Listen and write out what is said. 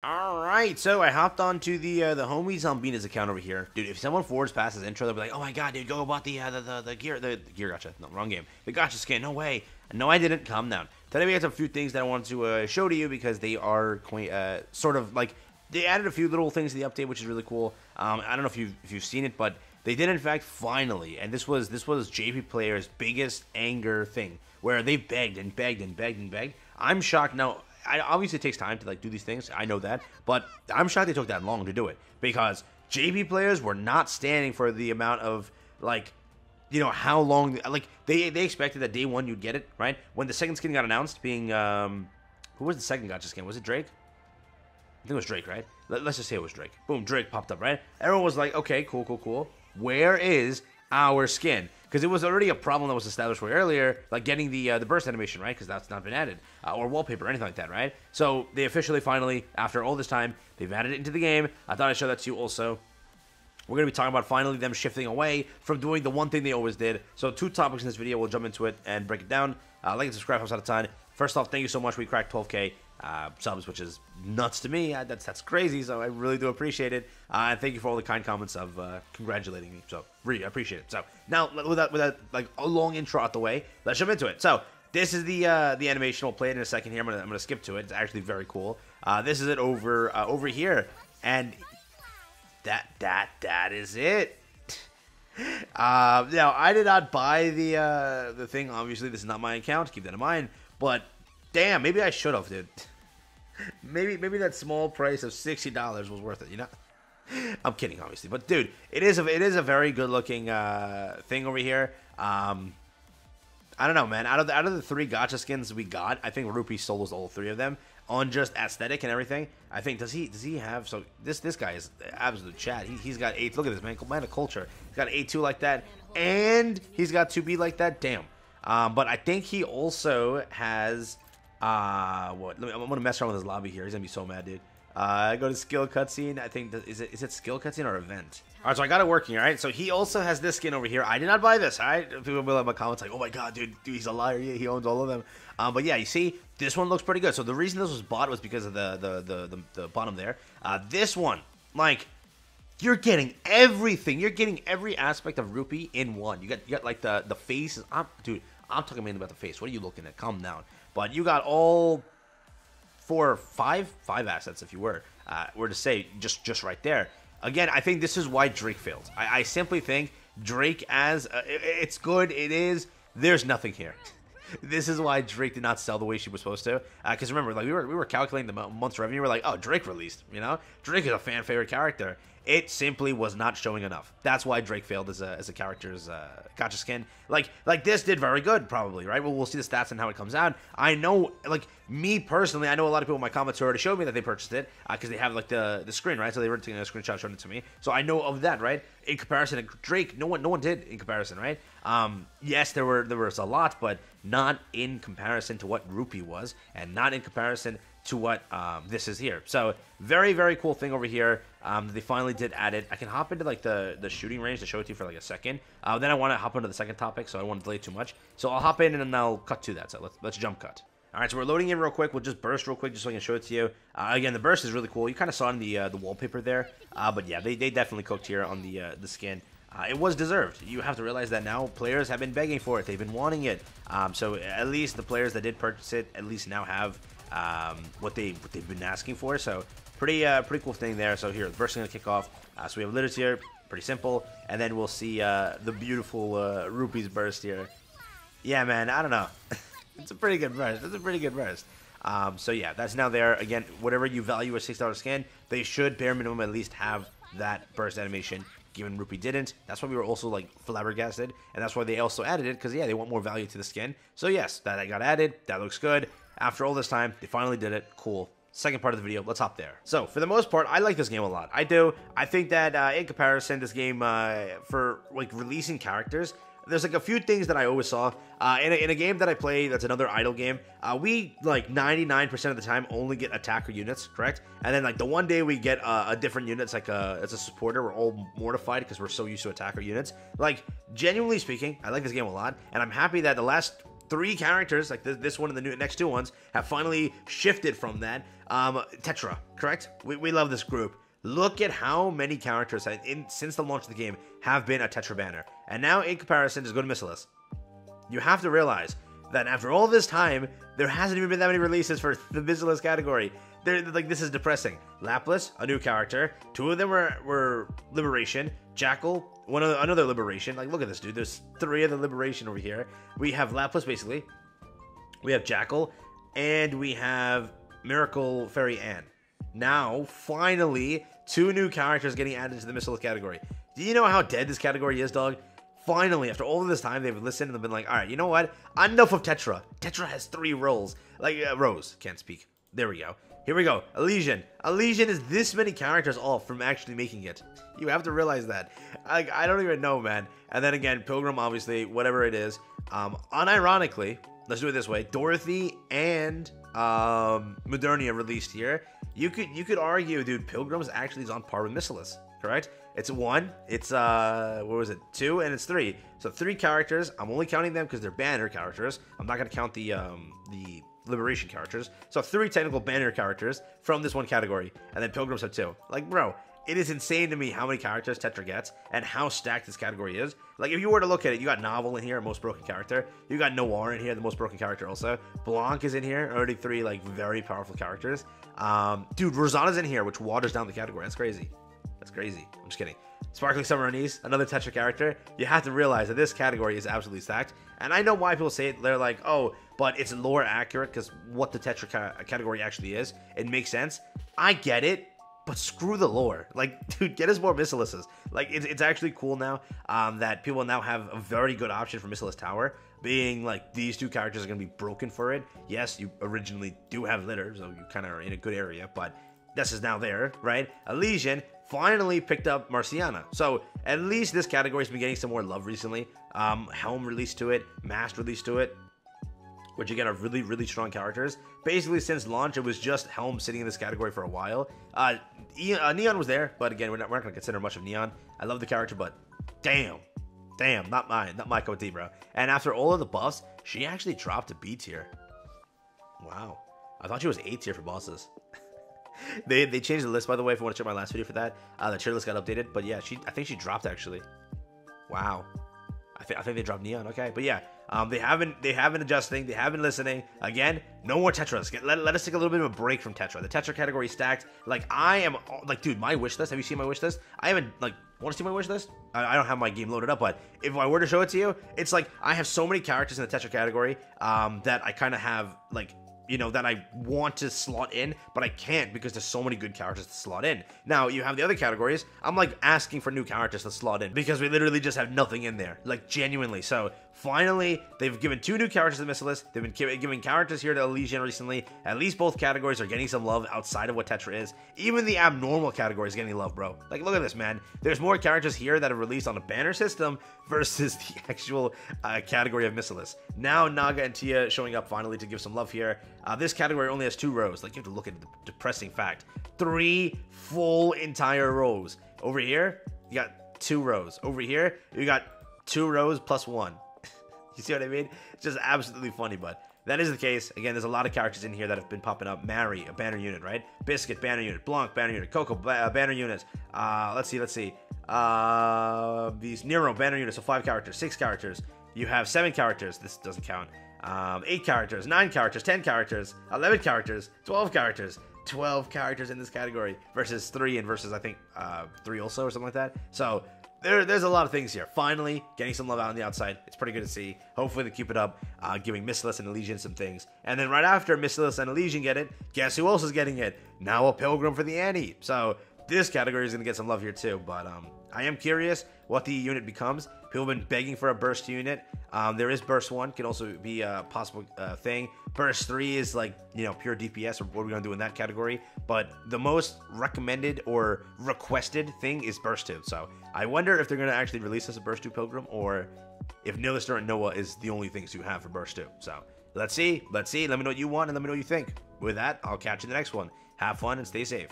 Alright, so I hopped onto the homie Zombina's account over here. Dude, if someone forwards past his intro, they'll be like, oh my god, dude, go bought the gear gacha. No, wrong game. The gacha skin, no way. No, I didn't. Calm down. Today we have a few things that I wanted to show to you because they are quite, sort of like, they added a few little things to the update, which is really cool. I don't know if you've seen it, but they did in fact finally, and this was JP Player's biggest anger thing, where they begged and begged and begged and begged. I'm shocked now. Obviously, it takes time to like do these things. I know that, but I'm shocked they took that long to do it because JP players were not standing for the amount of like, you know, how long. Like they expected that day one you'd get it right when the second skin got announced. Being who was the second gacha skin? Was it Drake? I think it was Drake, right? Let's just say it was Drake. Boom, Drake popped up, right? Everyone was like, okay, cool, cool, cool. Where is our skin? Because it was already a problem that was established way earlier, like getting the burst animation, right? Because that's not been added, or wallpaper, or anything like that, right? So they officially, finally, after all this time, they've added it into the game. I thought I'd show that to you also. We're going to be talking about finally them shifting away from doing the one thing they always did. So 2 topics in this video. We'll jump into it and break it down. Like and subscribe, helps out a ton. First off, thank you so much. We cracked 12K subs, which is nuts to me. That's crazy, so I really do appreciate it. And thank you for all the kind comments of congratulating me. So really appreciate it. So now, with that like a long intro out the way, let's jump into it. So this is the animation. We'll play it in a second here. I'm gonna skip to it. It's actually very cool. This is it over here, and that is it. Now I did not buy the thing. Obviously, this is not my account. Keep that in mind. But damn, maybe I should have, dude. maybe that small price of $60 was worth it. You know, I'm kidding, obviously. But dude, it is a very good looking thing over here. I don't know, man. Out of the 3 gacha skins we got, I think Rupee solos all 3 of them on just aesthetic and everything. I think does he have so this guy is absolute chat. He's got 8. Look at this man of culture. He's got 8-2 like that, and he's got 2B like that. Damn. But I think he also has what? I'm gonna mess around with his lobby here. He's gonna be so mad, dude. Go to skill cutscene. I think is it skill cutscene or event? All right, so I got it working. All right, so he also has this skin over here. I did not buy this. All right, people will be like my comments like, oh my god, dude, he's a liar. Yeah, he owns all of them. But yeah, you see, this one looks pretty good. So the reason this was bought was because of the bottom there. This one, like, you're getting everything. You're getting every aspect of Rupee in one. You got like the face. Dude, I'm talking mainly about the face. What are you looking at? Calm down. But you got all 5 assets, if you were to say, just right there. Again, I think this is why Drake failed. I simply think Drake it's good. It is. There's nothing here. This is why Drake did not sell the way she was supposed to. Because remember, like we were calculating the month's revenue. We're like, oh, Drake released. You know, Drake is a fan favorite character. It simply was not showing enough. That's why Drake failed as a character's gacha skin. Like this did very good, probably, right? Well, we'll see the stats and how it comes out. I know, like, me personally, I know a lot of people in my comments who already showed me that they purchased it because they have, like, the screen, right? So they were taking a screenshot, showing it to me. So I know of that, right? In comparison to Drake, no one did in comparison, right? Yes, there was a lot, but not in comparison to what Rupee was, and not in comparison to what this is here. So very, very cool thing over here. They finally did add it. I can hop into like the shooting range to show it to you for like a second. Then I want to hop into the second topic, so I don't want to delay too much. So I'll hop in and then I'll cut to that. So let's jump cut. All right, so we're loading in real quick. We'll just burst real quick just so I can show it to you. Again, the burst is really cool. You kind of saw it in the wallpaper there. But yeah, they definitely cooked here on the skin. It was deserved. You have to realize that now players have been begging for it. They've been wanting it. So at least the players that did purchase it at least now have what they've been asking for. So pretty cool thing there. So here, the burst is going to kick off. So we have litters here. Pretty simple. And then we'll see the beautiful Rupees burst here. Yeah, man, I don't know. It's a pretty good burst. It's a pretty good burst. So yeah, that's now there. Again, whatever you value a $6 skin, they should bare minimum at least have that burst animation. Given Rupee didn't, that's why we were also like flabbergasted, and that's why they also added it, because yeah, they want more value to the skin. So yes, that got added. That looks good. After all this time, they finally did it. Cool. Second part of the video, let's hop there. So for the most part, I like this game a lot. I do. I think that in comparison, this game for like releasing characters, there's like a few things that I always saw in a game that I play that's another idle game. We like 99% of the time only get attacker units, correct? And then like the one day we get a different unit, it's like as a supporter, we're all mortified because we're so used to attacker units. Like genuinely speaking, I like this game a lot, and I'm happy that the last 3 characters, like this one and the next 2 ones, have finally shifted from that. Tetra, correct? We love this group. Look at how many characters since the launch of the game have been a Tetra banner. And now, in comparison, just go to Missilus. You have to realize that after all this time, there hasn't even been that many releases for the Missilus category. Like, this is depressing. Lapras, a new character. 2 of them were Liberation. Jackal, another Liberation. Like, look at this, dude. There's 3 of the Liberation over here. We have Lapras, basically. We have Jackal. And we have Miracle Fairy Anne. Now, finally, 2 new characters getting added to the Missilus category. Do you know how dead this category is, dog? Finally, after all of this time, they've listened and they've been like, all right, you know what? Enough of Tetra. Tetra has 3 roles. Like, Rose. Can't speak. There we go. Here we go. Elysian. Elysian is this many characters off from actually making it. You have to realize that. I don't even know, man. And then again, Pilgrim, obviously, whatever it is. Unironically, let's do it this way. Dorothy and Modernia released here. You could argue, dude, Pilgrims actually is on par with Missilus, correct? It's 1, it's what was it, 2, and it's 3. So 3 characters. I'm only counting them because they're banner characters. I'm not gonna count the Liberation characters. So 3 technical banner characters from this one category, and then Pilgrims have 2. Like, bro, it is insane to me how many characters Tetra gets and how stacked this category is. Like, if you were to look at it, you got Novel in here, most broken character. You got Noir in here, the most broken character also. Blanc is in here, already 3 like very powerful characters. Dude, Rosanna's in here, which waters down the category. That's crazy. That's crazy. I'm just kidding. Sparkling Summer Anise, another Tetra character. You have to realize that this category is absolutely stacked. And I know why people say it. They're like, oh, but it's lore accurate because what the Tetra category actually is. It makes sense. I get it, but screw the lore. Like, dude, get us more Missiluses. Like, it's actually cool now that people now have a very good option for Missilus Tower. Being like, these 2 characters are going to be broken for it. Yes, you originally do have litter, so you kind of are in a good area, but this is now there, right? Elysian finally picked up Marciana. So at least this category has been getting some more love recently. Helm released to it, Mast released to it, which again are really, really strong characters. Basically, since launch, it was just Helm sitting in this category for a while. Neon was there, but again, we're not going to consider much of Neon. I love the character, but damn, not my cup of tea, bro. And after all of the buffs, she actually dropped a B tier. Wow. I thought she was A tier for bosses. They changed the list, by the way, if you want to check my last video for that. The tier list got updated, but yeah, I think she dropped, actually. Wow. I think they dropped Neon, okay. But yeah, they have been adjusting, they have been listening. Again, no more Tetras. Let us take a little bit of a break from Tetra. The Tetra category is stacked. Like, I am, like, dude, my wish list, have you seen my wish list? I haven't, like, want to see my wish list? I don't have my game loaded up, but if I were to show it to you, it's like, I have so many characters in the Tetra category that I kind of have, like, you know, that I want to slot in, but I can't because there's so many good characters to slot in. Now, you have the other categories. I'm, like, asking for new characters to slot in because we literally just have nothing in there. Like, genuinely. So, finally, they've given 2 new characters to the Missilus. They've been giving characters here to Elysian recently. At least both categories are getting some love outside of what Tetra is. Even the abnormal category is getting love, bro. Like, look at this, man. There's more characters here that are released on a banner system versus the actual category of Missilus. Now, Naga and Tia showing up finally to give some love here. This category only has 2 rows. Like, you have to look at the depressing fact. 3 full entire rows. Over here, you got 2 rows. Over here, you got 2 rows plus 1. You see what I mean? It's just absolutely funny, but that is the case. Again, there's a lot of characters in here that have been popping up. Mary, a banner unit, right? Biscuit, banner unit. Blanc, banner unit. Coco, banner unit. Let's see. These Nero, banner unit. So 5 characters, 6 characters. You have 7 characters. This doesn't count. 8 characters, 9 characters, 10 characters, 11 characters, 12 characters. 12 characters in this category versus 3 and versus, I think, 3 also or something like that. So there's a lot of things here. Finally, getting some love out on the outside. It's pretty good to see. Hopefully they keep it up, giving Missilus and Elysian some things. And then right after Missilus and Elysian get it, guess who else is getting it? Now a Pilgrim for the Annie. So this category is going to get some love here too. But I am curious what the unit becomes. People have been begging for a Burst unit. There is Burst 1, can also be a possible thing. Burst 3 is like, you know, pure DPS, or what we're going to do in that category. But the most recommended or requested thing is Burst 2. So I wonder if they're going to actually release as a Burst 2 Pilgrim, or if Nilister and Noah is the only things you have for Burst 2. So let's see. Let me know what you want and let me know what you think. With that, I'll catch you in the next one. Have fun and stay safe.